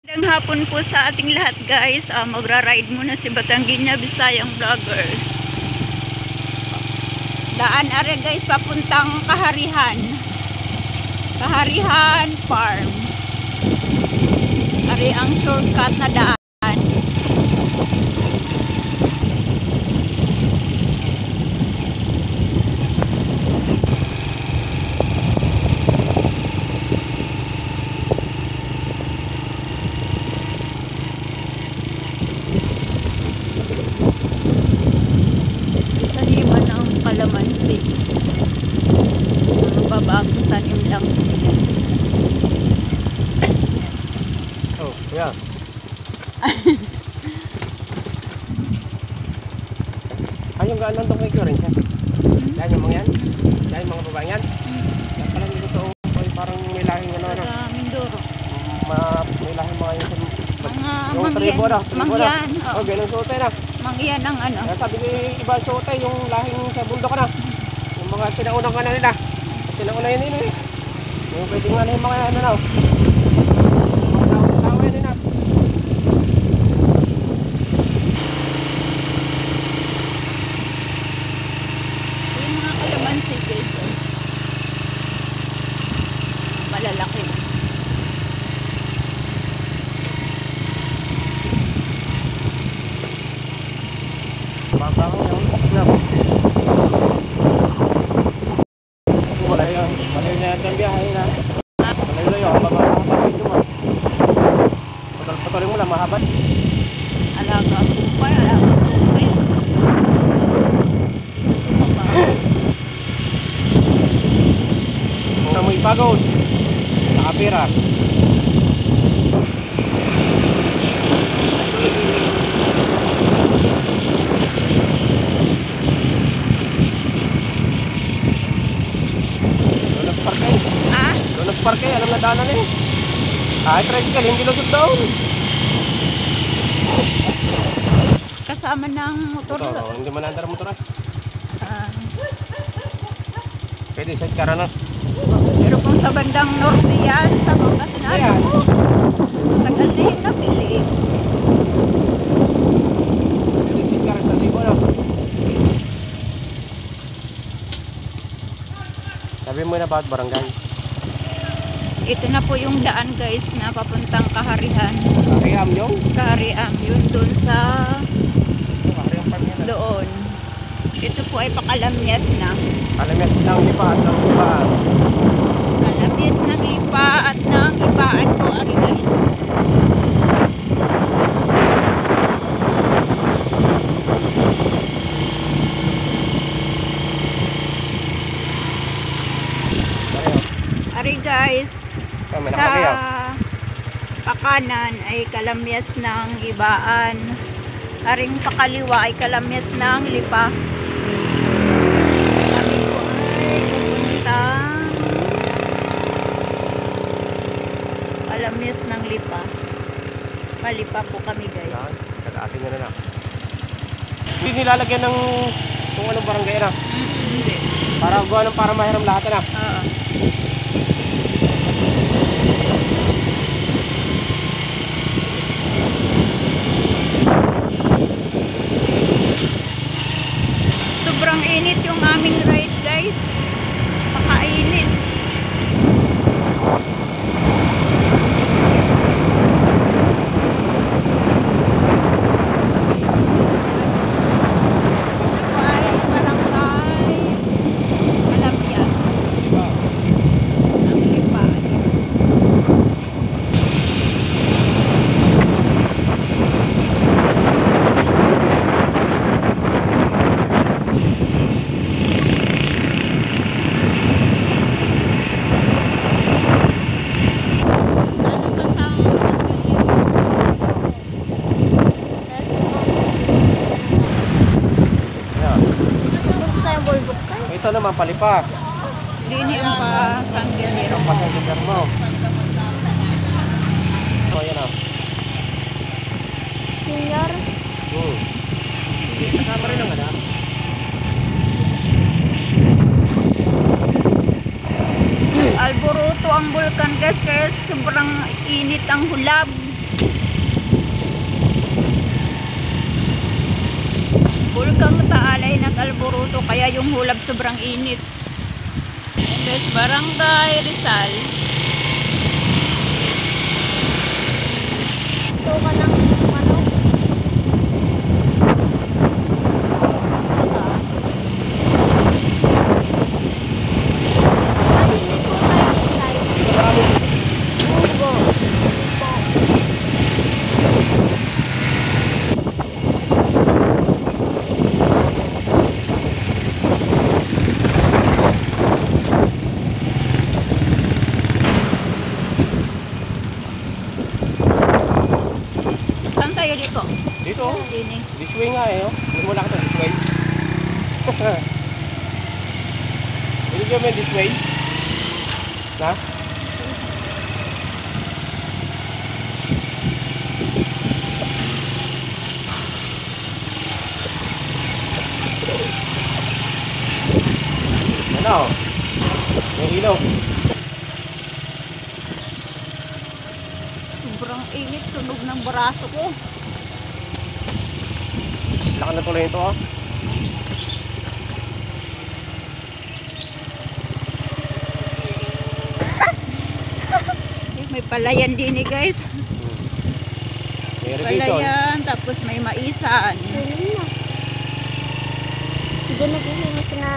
Magandang hapon po sa ating lahat guys. Magra-ride muna si Batangginya Bisayang Vlogger. Daan are guys papuntang Kaharihan. Kaharihan Farm. Are ang shortcut na daan. Kalamansi. Babagong tanim lang. Oh, yeah. Ay, yung gano'n itong may current siya. Yan yung mga yan. Yan yung mga babae yan. Yan pala hindi ko ito. Parang may lahing ano. Mindoro. May lahing mga yun. Mga mangyan. Oh, ganun suote na. Mangyan ang ano. Sabi ko iba suote yung lahing sa bundok na. Yung mga sinaunang ano nila. Sinaunang yun eh. Yung pwede nga na yung mga ano na. Mga tao yun na. Yung mga kalamansi guys. Malalaki. Babang yung club. Wala yun. Malayo na yung biyahe na. Malayo yung babang video mo. Patuloy mo lang mahabat. Alaga kupay, alaga kupay. Kung mo ipagod, nakapira. Parke, alam na daanan eh. Kahit tricycle, hindi lusot doon. Kasama ng motor. Ito, hindi man andar motor ah. Pwede sa karana. Pero kung sa bandang norte yan, sa Pangasinan mo, tagal din na pili. Pwede sa karana sa libo na. Sabi mo na about barangay. Ito na po yung daan guys na papuntang Kaharihan. Kahariam yung? Kahariam yun doon sa doon. Ito po ay pakalamyas na. Kalamyas ng lipa at ng ibaan. Kalamyas ng lipa at ng ibaan po ari guys. Ari guys. Sa pakanan ay kalamyas ng ibaan. Aring pakaliwa ay kalamyas ng lipa. Kami po ay pupuntang kalamyas ng lipa. Palipa po kami guys. Kagaating na na. Hindi nilalagyan ng kung anong barangay na. Hindi. Para mahiram lahat na. Oo. Sobrang init yung aming ride guys. Pakainit. Ito ay barangay Kalamyas. Ang lipa. Ito naman palipa. Lini ang pa Sanggilero. Ang pasanggitar mo. So yan ah. Senior. Kasama rin ang anak. Alboroto ang bulkan guys, kaya sobrang init ang hulab. Bulkang Taalay nag-alboruto kaya yung hulab sobrang init. And this Barangay Rizal. Ito ka ng ano? Saan tayo dito? Dito. Dini. This way nga eh. Oh. Hindi mo lang ito. This way. Hindi mo this way. Na? Ano? Yung ilaw. Sobrang init, sunog ng braso ko. Laka na tuloy ito oh. May palayan din guys. May irrigation. Palayan, tapos may maisan. Hindi na ginamit na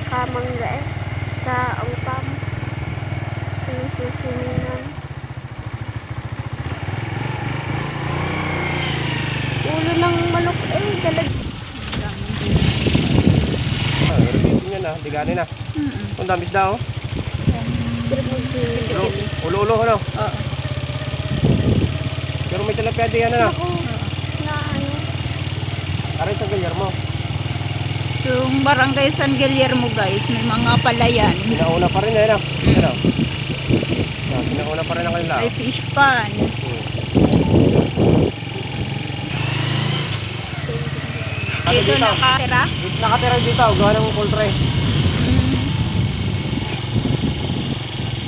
kamangga eh. Sa upam. Sinususuningan. Ulo ng manok eh. Dalag. Irrigation yan ah. Diganin na. Ang damis daw. Ulo-ulo ano? Oo. Pero may tilapia di yan ano? Ako. Na ano. Aray sa Guillermo. Yung Barangay San Guillermo guys, may mga palayan. Sinauna pa rin eh no? Ano? Sinauna pa rin ang kanila. May fish pan. Dito nakatira. Dito nakatira dito. Gawa ng poultry.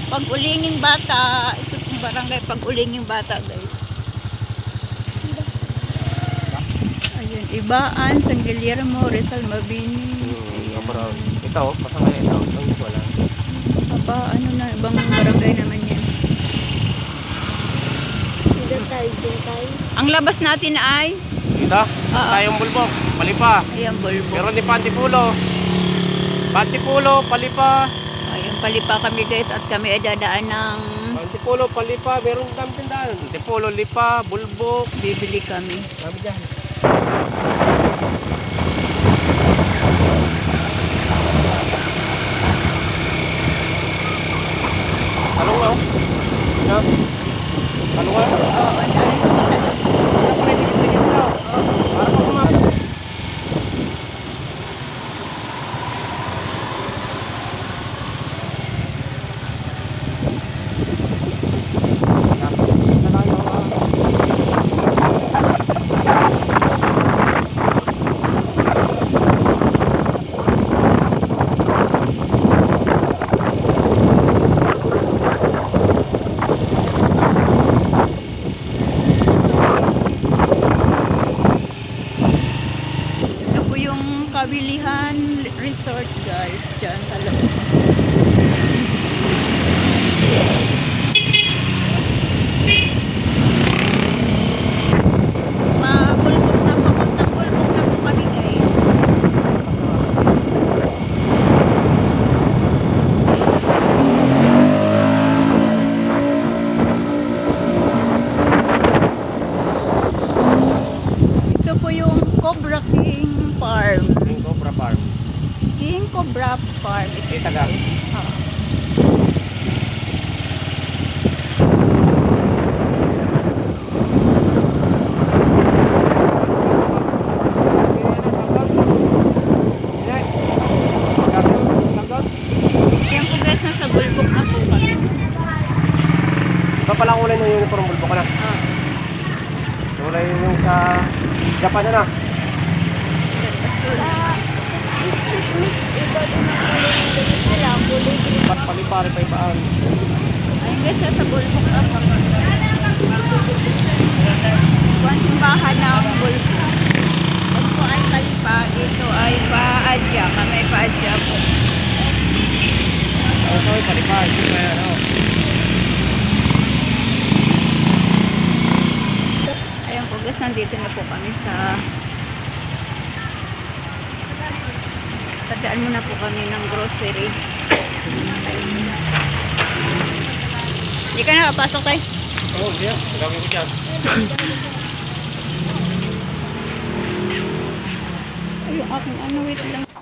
Pag-ulinging bata, ito yung barangay Pag-ulinging bata guys. Ayun, Ibaan, San Guillermo, Rizal, Mabini. Ito, pasangay ito. Ito wala. Ano na, ibang barangay naman yan. Dito tayo. Ang labas natin ay, Dito? Tayong bulbok. Palipa. ayan, Bulbo. Meron din Pantipulo. Pantipulo, Palipa. Ayun, palipa kami guys at kami ay dadaan ng Pantipulo, Palipa. Meron din tindahan. Pantipulo, Lipa, Bulbok. bibili kami. Sabi dyan. Talong nga. No? Talong nga. Oo, ang dami ko kita doon. Pwede dito. Para pa kumakas. Ito po yung Kabilihan Resort guys, dyan sa loob. Mabulbog na, papuntang bulbog na po kami guys. Ito po yung Cobra King Farm. Yung Cobra Farm. King Cobra Farm. Ito Kita ka? guys. Oo. Yan po guys, nasa bulbog na po kami. Iba pala kulay ng uniform bulbok ka na. Oo. Kulay yung sa Japan na. Iba din ang ulo nila. Kulay din. Palipari pa ibaan. Ayun guys, nasa bulbog na po kami. simbahan ng Bulsa. Yan po ay Kalipa. Ito ay Paadya. Kami Paadya po. Okay, palipad. Ano? Ayan po guys, nandito na po kami sa tadaan muna po kami ng grocery. Hindi ka nakapasok tayo. Oo, hindi ah. Gagawin ko dyan. Ay, yung aking ano, wait lang.